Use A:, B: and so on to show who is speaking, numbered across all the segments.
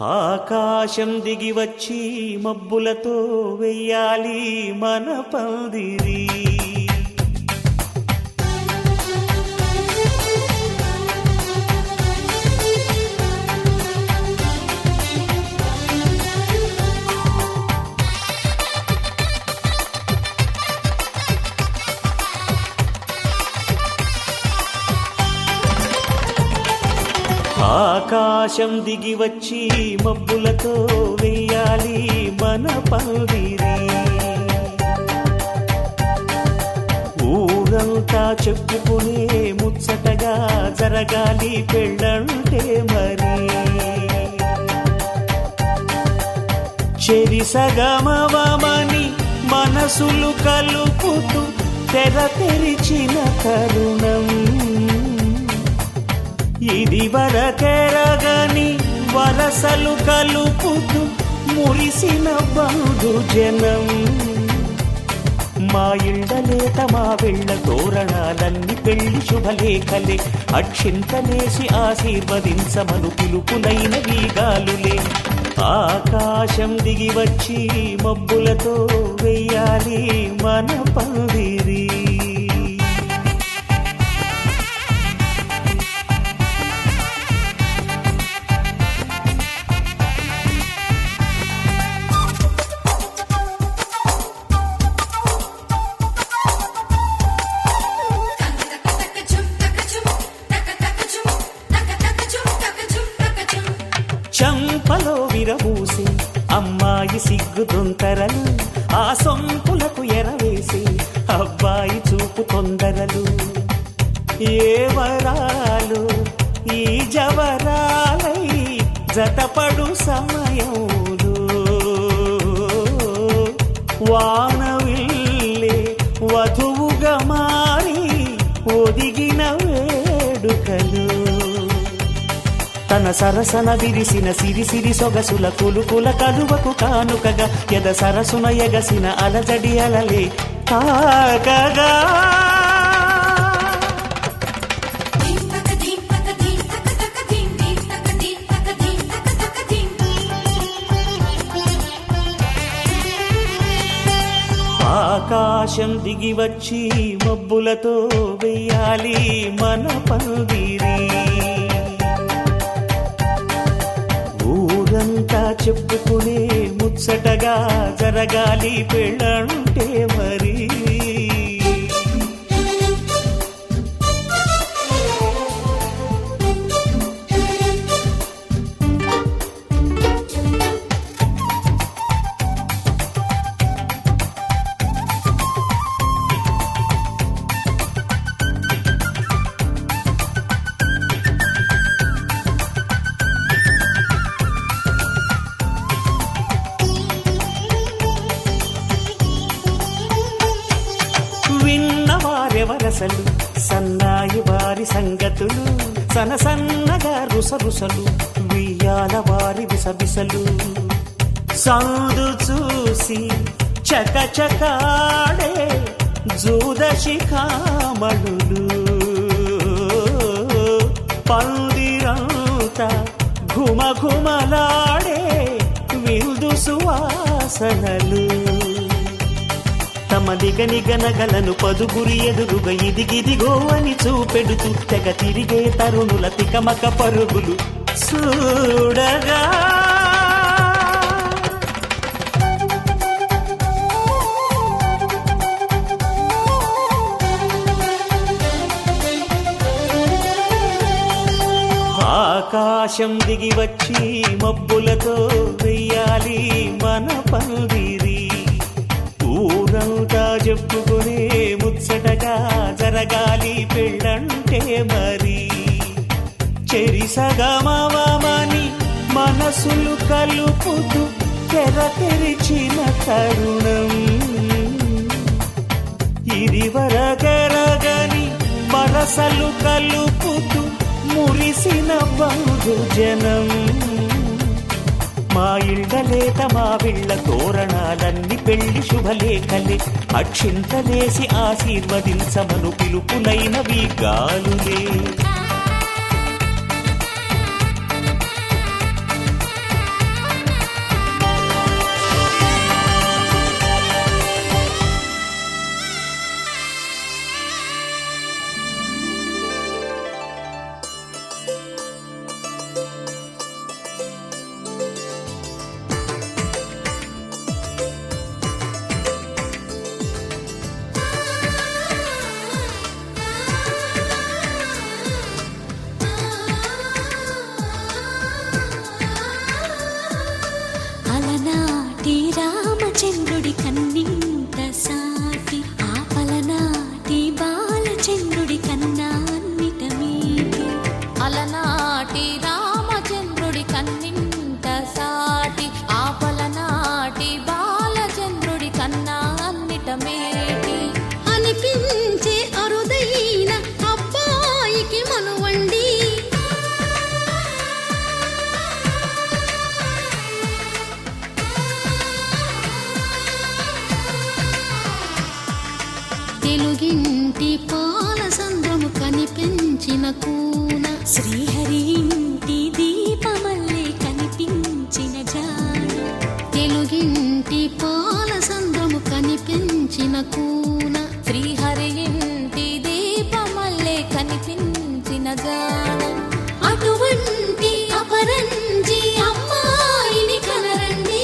A: ఆకాశం దిగి వచ్చి మబ్బులతో వెయ్యాలి మన పందిరి. ఆకాశం దిగి వచ్చి మబ్బులతో వెయ్యాలి మన పందిరి. ఊరంతా చెప్పుకునే ముచ్చటగా జరగాలి పెళ్ళంటే మరి. చెరిసగమవమని మనసులు కలుపుతూ తెర తెరిచిన తరుణం ఇది వరకెరగని వరసలు కలుపుతూ మురిసిన బంధుజనం. మా ఇళ్ళలేత మా వెళ్ళ తోరణాలన్నీ పెళ్లి శుభలేఖలే. అక్షింతలేసి ఆశీర్వదించమను పిలుపులైన వీగాలులే. ఆకాశం దిగి వచ్చి మబ్బులతో వెయ్యాలి మన పందిరి. చంపలో విరబూసి అమ్మాయి సిగ్గు తొంతరలు, ఆ సొంపులకు ఎరవేసి అబ్బాయి చూపు తొందరలు. ఏ వరాలు ఈ జవరాలై జతపడు సమయంలో వానవిల్లే వధువుగా మారి ఒదిగిన వేడుకలు. తన సరసన విరిసిన సిరిసిరి సొగసుల కులుకుల కలువకు కానుకగా ఎద సరసున ఎగసిన అలజడి అలలే తాకగా. ఆకాశం దిగి వచ్చి మబ్బులతో వెయ్యాలి మన పందిరి. ఊరంతా చెప్పుకునే ముచ్చటగా జరగాలి పెళ్ళంటే మరి. విన్నవారెవరసలు సన్నాయి వారి సంగతులు, సనసన్నగా రుసరుసలు వియ్యాల వారి విసవిసలు. సందు చూసి చకచకాడే జూదశిఖామణులు, పందిరంతా ఘుమఘుమలాడే విందు సువాసనలు. తమ దిగనిగనగలను పదుగురి ఎదురుగా ఇదిగిదిగో అని చూపెడుతూ తెగ తిరిగే తరుణుల తికమక పరుగులు చూడగా. ఆకాశం దిగి వచ్చి మబ్బులతో వెయ్యాలి మన పందిరి. ఊరంతా చెప్పుకునే ముచ్చటగా జరగాలి పెళ్ళంటే మరి. చెరిసగమవమని మనసులు కలుపుతూ తెర తెరిచిన తరుణం ఇది వరకెరగని వరసలు కలుపుతూ మురిసిన బంధుజనం. మా ఇళ్ళలేత మా వీళ్ళ తోరణాలన్నీ పెళ్లి శుభలేఖలే. అక్షింతలేసి ఆశీర్వదించమను పిలుపులైనవి గాలులే.
B: తెలుగింటి పాల సంద్రము కనిపించిన కూన
C: శ్రీహరి ఇంటి దీపమల్లే కనిపించిన జాన
B: తెలుగింటి పాల సంద్రము కనిపించిన కూన
C: శ్రీహరి ఇంటి దీపమల్లే కనిపించిన జాన
B: అటువంటి అపరంజి అమ్మాయిని కనరండి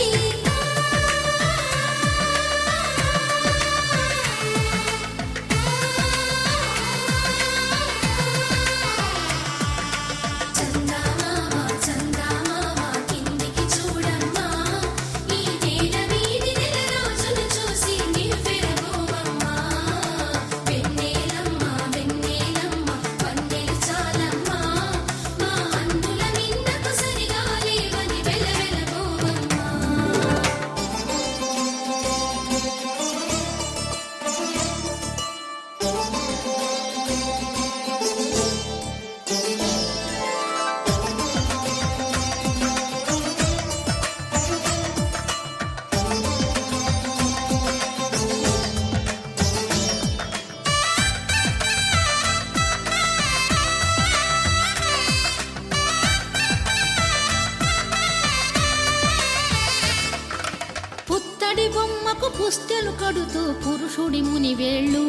B: పుత్తడి బొమ్మకు పుస్తెలు కడుతూ పురుషుడి ముని వేళ్ళు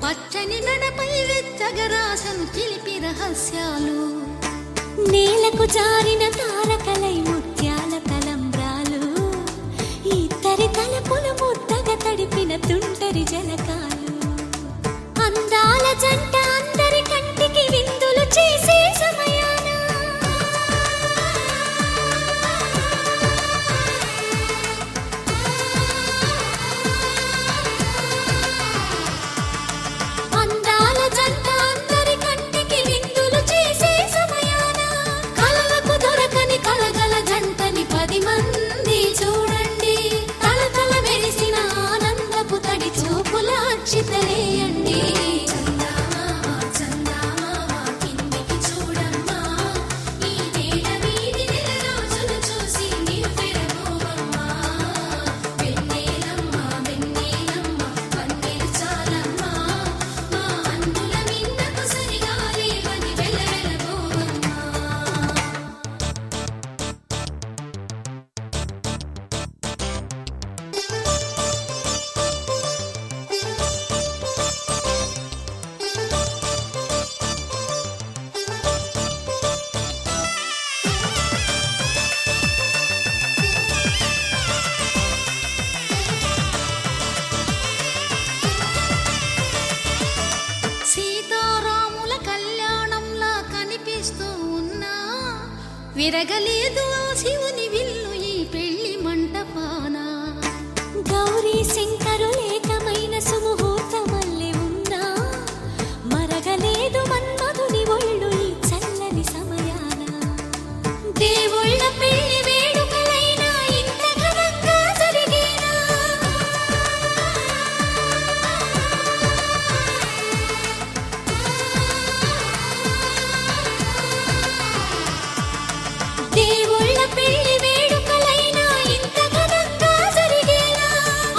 B: పచ్చని నడపై వెచ్చగరాసను చిలిపి రహస్యాలు
C: నేలకు జారిన తారకలై ముత్యాల తలంబ్రాలు ఇద్దరి తలపులు ముద్దగా తడిపిన తుంటరి జలకాలు అందాల జంట అందరి కంటికి విందులు చేసే సమయాన అందాల జంట అందరి కంటికి విందులు చేసే సమయాన కలలకు దొరకని కలగల జంటని 10 మంది చూడండి తలతల మెరిసిన ఆనందపు తడి చూపుల అక్షితలేయండి
B: సీతారాముల కళ్యాణంలా కనిపిస్తూ ఉన్నా విరగలేదు ఆ శివుని విల్లు ఈ పెళ్లి మంటపాన
C: గౌరీ శంకరులేకమైన సుముహూర్తమల్లె ఉన్నా మరగలేదు మన్మధుని ఒళ్ళు ఈ చల్లని సమయాన
B: దేవుళ్ళ పెళ్లి వేడుకలైనా ఇంత ఘనంగా జరిగేనా దేవుళ్ళ పెళ్లి వేడుకలైనా ఇంత ఘనంగా జరిగేనా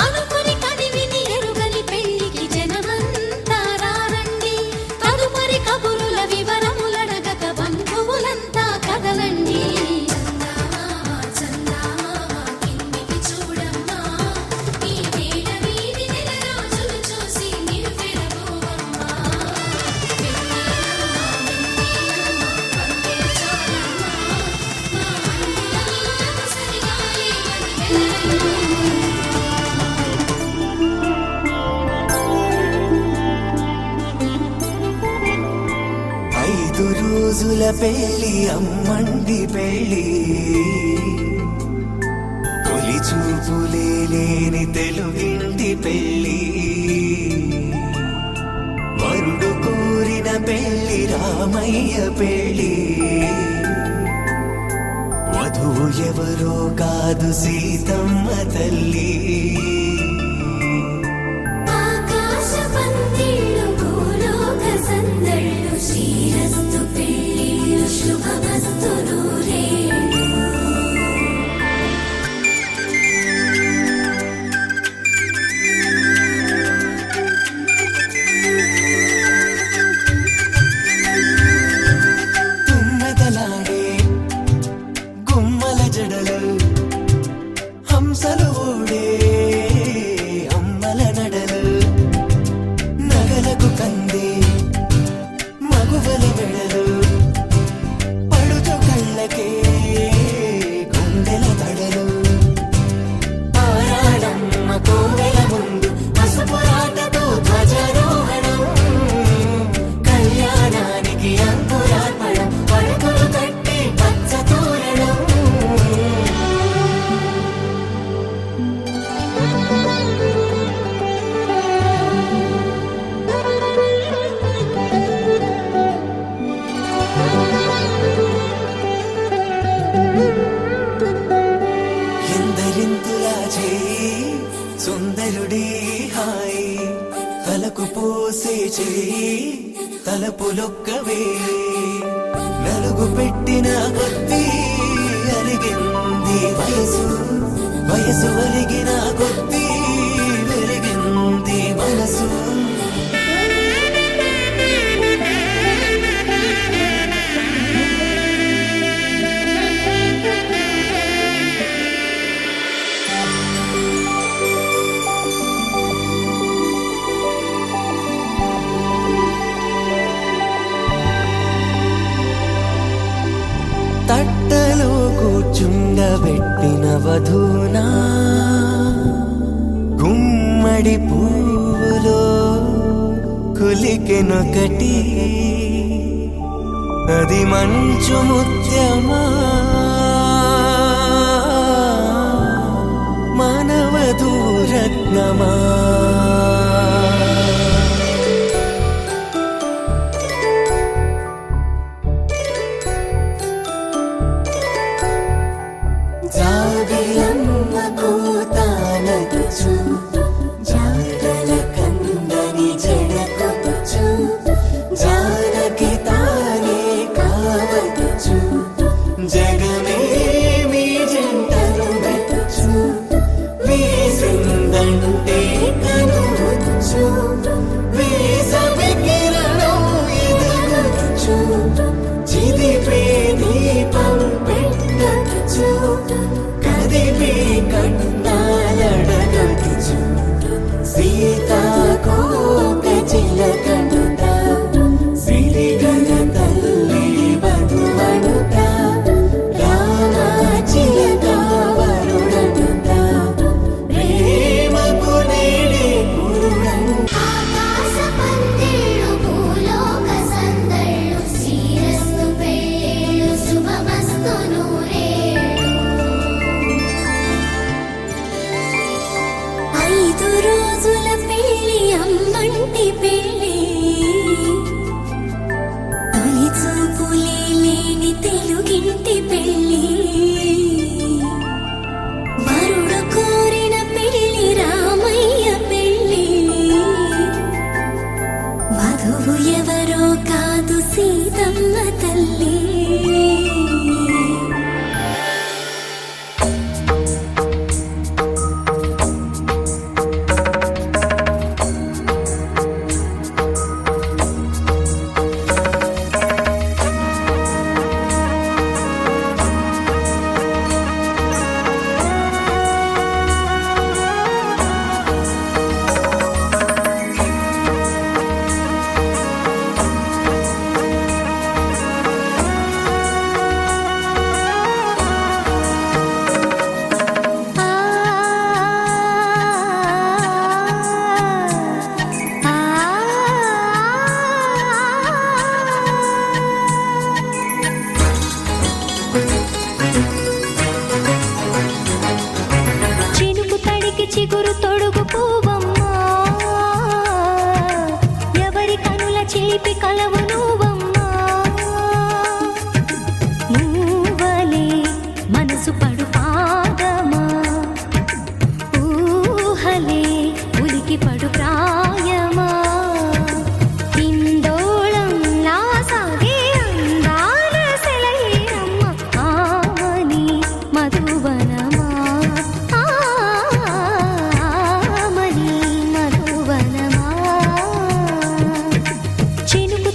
B: అనుకుని కనివిని ఎరుగని పెళ్లికి జనమంతా రారండి తదుపరి కబురుల వివరములడగక బంధువులంతా కదలండి
A: ఐదు రోజుల పెళ్లి అమ్మండి పెళ్లి తొలి చూపులే లేని తెలుగింటి పెళ్లి వరుడు కోరిన పెళ్లి రామయ్య పెళ్లి వధువు ఎవరో కాదు సీతమ్మ తల్లి
C: ఆకాశ పందిళ్ళు భూలోక సందళ్ళు శ్రీరస్తు పెళ్ళిళ్ళు శుభమస్తు నూరేళ్ళు
A: తలకు పోసే చేయి తలపులొక్కవే నలుగు పెట్టిన కొద్దీ అలిగింది వయసు వయసు ఒలిగిన కొద్దీ వెలిగింది మనసు తట్టలో కూర్చుండబెట్టిన వధూనా గుమ్మడి పువ్వులో కులికెనొకటి అది మంచు ముత్యమా మానవధూ రత్నమా జాబిలమ్మ కోతానదుచు జాడల కందని జడకొచ్చు జానకి తానే కావదుచు జగమే మీ జంటను వెతుచు వీసిందంటే కనువచ్చు వీసవి కిరణం ఎదుగుచు చిదిపే దీపం పెట్టచ్చు కదిపే కన్నాలడగచ్చు సీతాకోక చిలకనుట సిరిగల తల్లి వధువనుట రామ చిలక వరుడనుట ప్రేమకు నేడే పురుడంట
C: ఆకాశ పందిళ్ళు భూలోక సందళ్ళు శ్రీరస్తు పెళ్ళిళ్ళు శుభమస్తు నూరేళ్ళు 5 రోజుల పెళ్ళి అమ్మంటి పెళ్ళి తొలి చూపులే లేని తెలుగింటి పెళ్ళి వరుడు కోరిన పెళ్ళి రామయ్య పెళ్ళి వధువు ఎవరో కాదు సీతమ్మ తల్లి చినుకు తడికి చిగురు తొడుగు పూవమ్మా ఎవరి కనుల చిలిపి కలవు నువ్వమ్మా నువ్వలే మనసు పడు పాదమా ఊహలే ఉలికి పడు ప్రాయమా ఇందోళం నా సాగే అందాల సెలయేరమ్మ ఆమని మధువనమా ఆమని మధువనమా చినుకు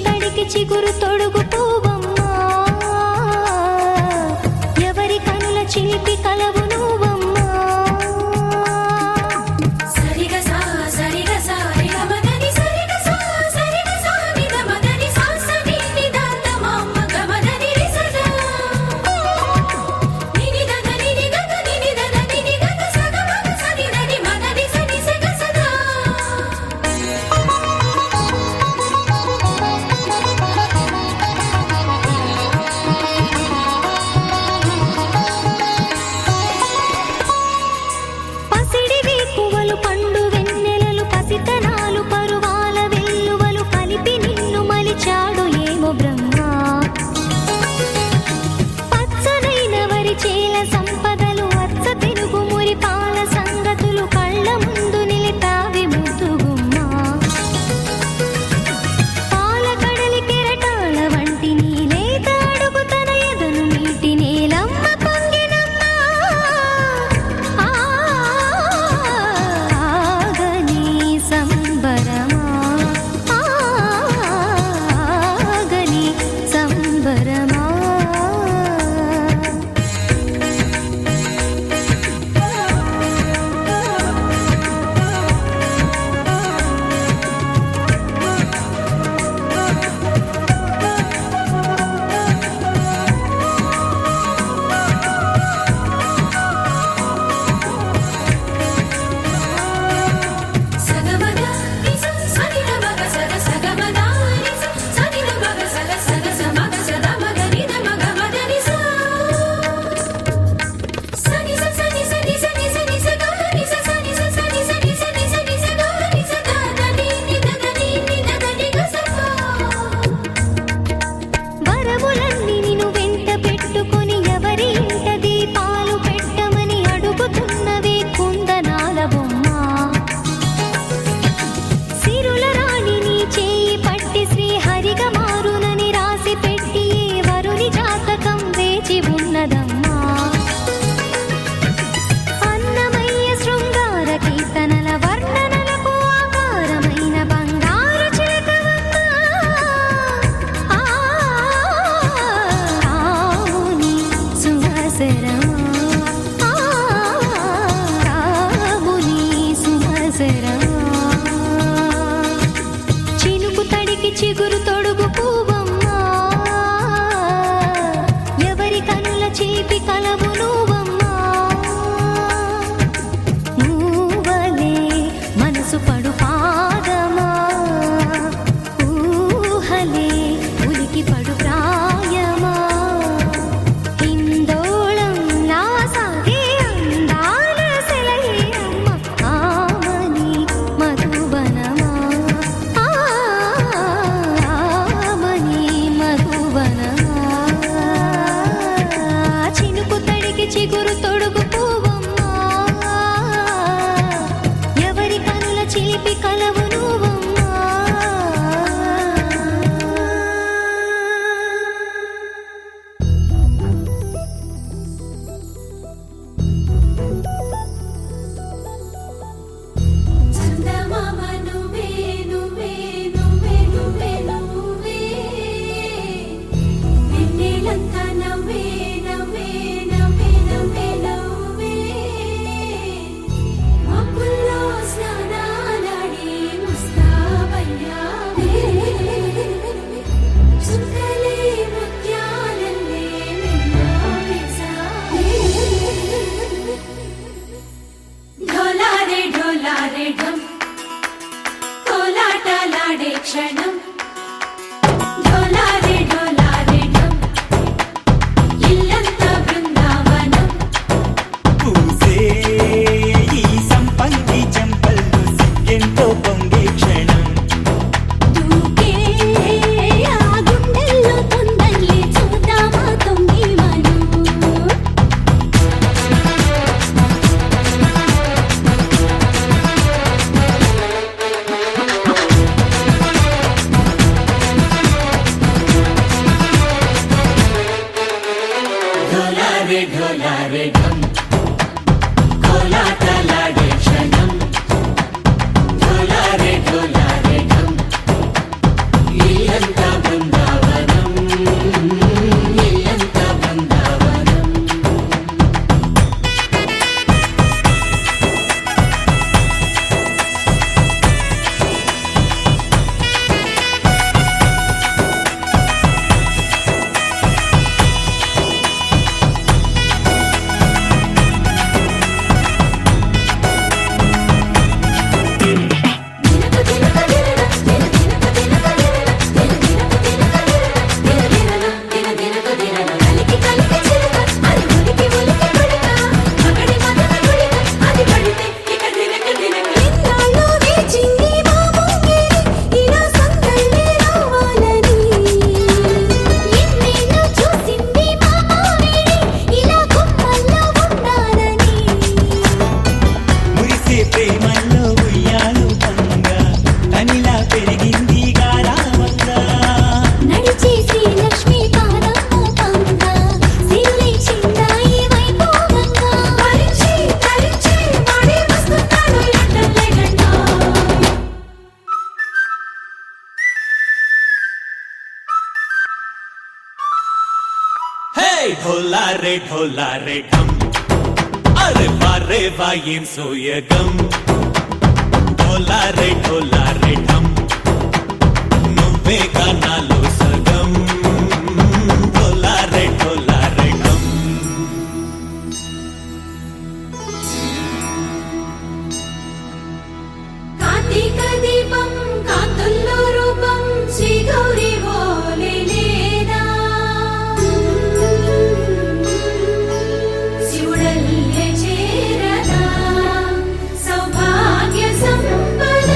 C: తడికి చిగురు తొడుగు పువ్వమ్మా ఎవరి కనుల చిలిపి కలవు నువ్వమ్మా నువ్వలే మనసు పడు పాదమా ఊహలే ఉలికి పడు ప్రాయమా హిందోళం నా సాగే అందాల సెలయేరమ్మ ఆమని మధువనమా ఆమని మధువనమా చినుకు తడికి చిగురు తొడుగు పువ్వమ్మా ఎవరి కనుల చిలిపి కలవు నువ్వమ్మా
B: చందమామ నువ్వే నువ్వే నువ్వే నువ్వే నువ్వే వెన్నెలంతా నవ్వే నవ్వే నవ్వే నవ్వే నవ్వే మబ్బుల్లో స్నానాలాడి ముస్తాబయ్యావే చుక్కలే ముత్యాలల్లే నిన్ను వేసావే ढोलारे ढम కోలాటలాడే క్షణం ढोलारे ढम ఇల్లంతా బృందావనం
A: పూసే ఈ సంపంగి చెంపల్లో సిగ్గెంతో పొంగే క్షణం
B: దూకే ఆ గుండెల్లో తొందరలే చూద్దామా తొంగి మనం
A: ढोलारे ढम కోలాటలాడే క్షణం ढोलारे ढम ఇల్లంతా బృందావనం ఇల్లంతా బృందావనం మురిసే ప్రేమల్లో ఉయ్యాలు పంగా తనిలా పెరిగింది గారావంగా
B: నడిచే శ్రీలక్ష్మి పాదము పంగా సిరులే చిందాయి వైభోగంగా పరిచి పరిచి వాడి వస్తున్నాడు ఎండలే గంట
A: హే ढोलारे ढम అరే వారే వాయిం సోయగం ढोलारे ढम నువ్వే గానాలో సగం ढोलारे ढम
B: కార్తీక దీపం కాంతుల్లో రూపం శ్రీ గౌరీ ఓలే లేదా శివుడల్లే చేరదా సౌభాగ్య సంపద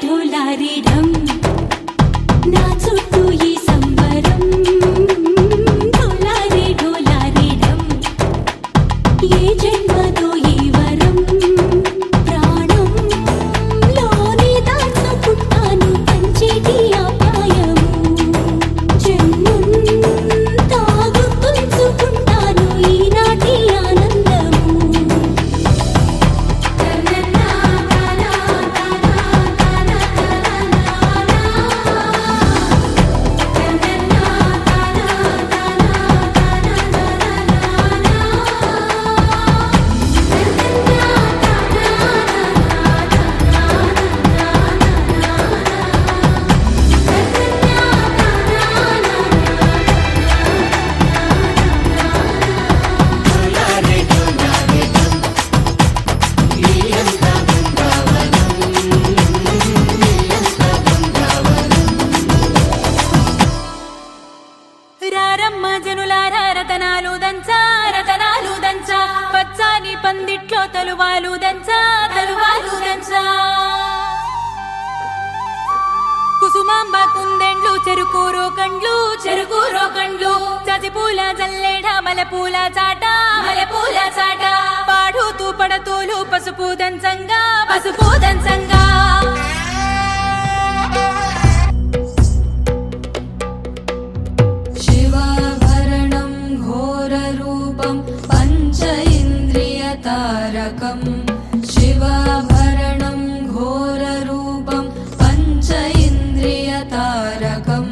B: ఢోలారేడం నా చుట్టూ ఈ సంబరం ఢోలారే ఢోలారేడం ఏ జన్మదో ఈ వరం ప్రాణంలోనే దాచుకుంటాను పంచేటి ఆప్యాయము జన్మంతా గుర్తుంచుకుంటాను ఈనాటి ఆనందము
D: రారమ్మ జనులారా రతనాలు దంచా రతనాలు దంచా పచ్చాని పందిట్లో తలువాలు దంచా తలువాలు దంచా కుసుమాంబ కుందెండ్లు చెరుకూరో కండ్లు చెరుకూరో కండ్లు చజిపూల జల్లేడ మలపూల చాట మలపూల చాట పాడుతూ పడతూలు పసుపు దంచంగా పసుపు దంచంగా
B: शिवाभरणं घोररूपं पञ्च इन्द्रियतारकं शिवाभरणं घोररूपं पञ्च इन्द्रियतारकं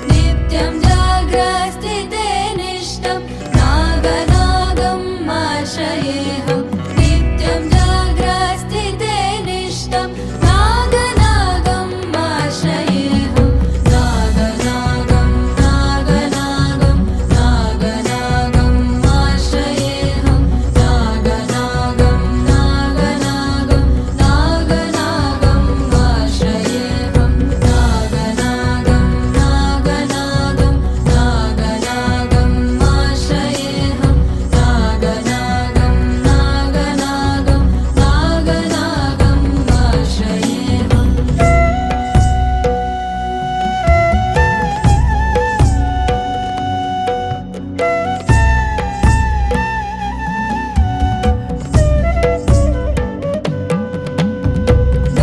B: नित्यं जाग्रस्थिते निष्ठं नागनागम् आश्रयेऽहं नित्यं जाग्रस्थिते निष्ठं नागनागम् आश्रयेऽहं नागनागं नागनागं नागनागम् आश्रयेऽहं नागनागं नागनागं नागनागम् आश्रयेऽहं नागनागं नागनागं नागनागम् आश्रयेऽहं नागनागं नागनागं नागनागम् आश्रयेऽहम्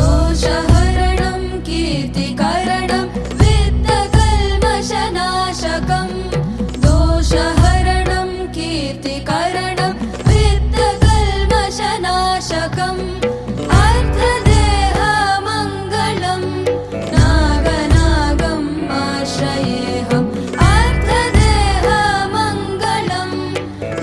B: दोषहरणं कीर्तिकरणं वित्तकल्मषनाशकं दोषहरणं कीर्तिकरणं वित्तकल्मषनाशकम् अर्थदेहमङ्गलं नागनागम् आश्रयेऽहम् अर्थदेहमङ्गलं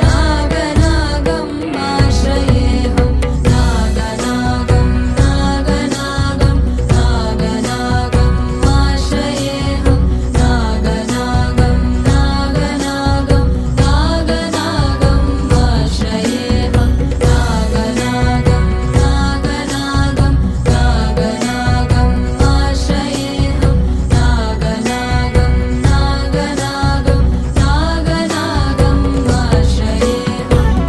B: नागनागम् आश्रयेऽहं नागनागं नागनागं नागनागम् आश्रयेऽहं नागनागं नागनागं नागनागम् आश्रयेऽहं नागनागं नागनागं नागनागम् आश्रयेऽहं नागनागं नागनागं नागनागम् आश्रयेऽहम्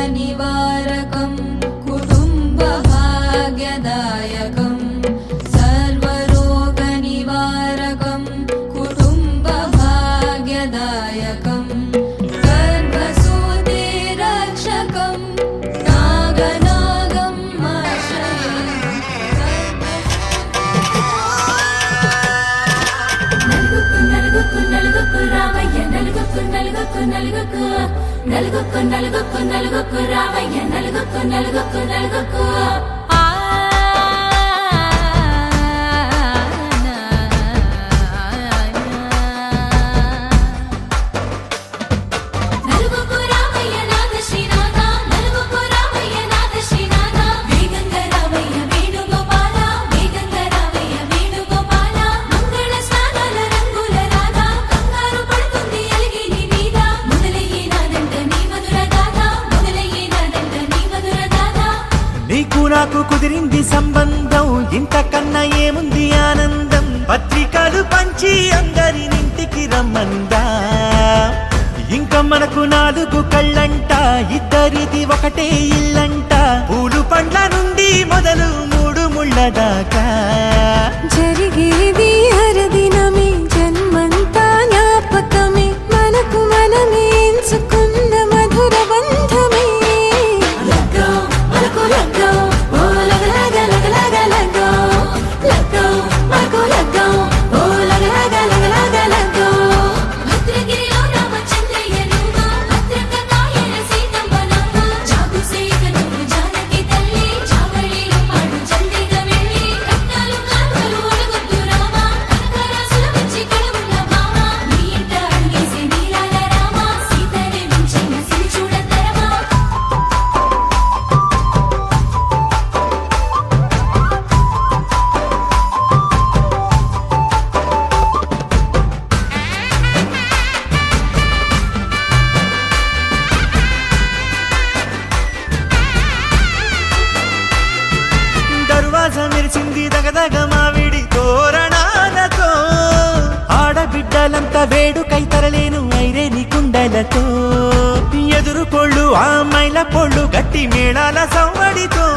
B: सर्वरोगनिवारकं कुटुम्बभाग्यदायकं सर्वरोगनिवारकं कुटुम्बभाग्यदायकं गर्भसूतिरक्षकं नागनागम् నలుగుకు నలుగుకు రామయ్య నలుగుకు నలుగుకు నలుగుకు నలుగుకు నలుగుకు నలుగుకు రామయ్య నలుగుకు నలుగుకు నలుగుకు నలుగుకు రామయ్య నాథ శ్రీనాథ నలుగుకు రామయ్య నాథ శ్రీనాథ వేగంగా రామయ్య వేణుగోపాల వేగంగా రామయ్య వేణుగోపాల మంగళ స్నానాల రంగుల రాధ కంగారు పడుతుంది అలిగి నీ మీద మొదలయ్యేనాదంట నీ మధుర గాథ మొదలయ్యేనాదంట నీ మధుర గాథ
E: నీకు నాకు కుదిరింది సంబంధం ఇంతకన్నా ఏముంది పత్రికలు పంచి అందరినింటికి రమ్మందా ఇంకా మనకు 4 కళ్ళంట ఇద్దరిది ఒకటే ఇల్లంట పూలు పండ్ల నుండి మొదలు 3 ముళ్ళ దాకా
C: జరిగేది హరదినమే జన్మంతా జ్ఞాపకమే మనకు మనమే ఎంచుకున్న మధుర బంధమే లగ్గో మనకు లగ్గో ఓ లగలగ లగలగ లగ్గో లగ్గో మనకు లగ్గో ఓ లగలగ లగలగ లగ్గో
B: భద్రగిరిలో రామచంద్రయ్య నువ్వు భద్రంగా కాయల సీతమ్మ నవ్వు జాగు సేకను జానకి తల్లి జావళిలో పాడు జల్దిగా వెళ్ళి కట్నాలు కానుకలు అడగొద్దు రామా కనకరాసుల వచ్చి కడవున్న భామ నీ ఇంట అడిగేసే నీలాల రామ సీతనే మించిన సిరి చూడతరమా
E: దర్వాజా మెరిసింది దగదగ మావిడి తోరణాలతో ఆడబిడ్డలంతా వేడుకై తరలేను ఐరేని కుండలతో ఎదురు కోళ్ళు ఆ మైల పొళ్ళు గట్టి మేళాల సవ్వడితో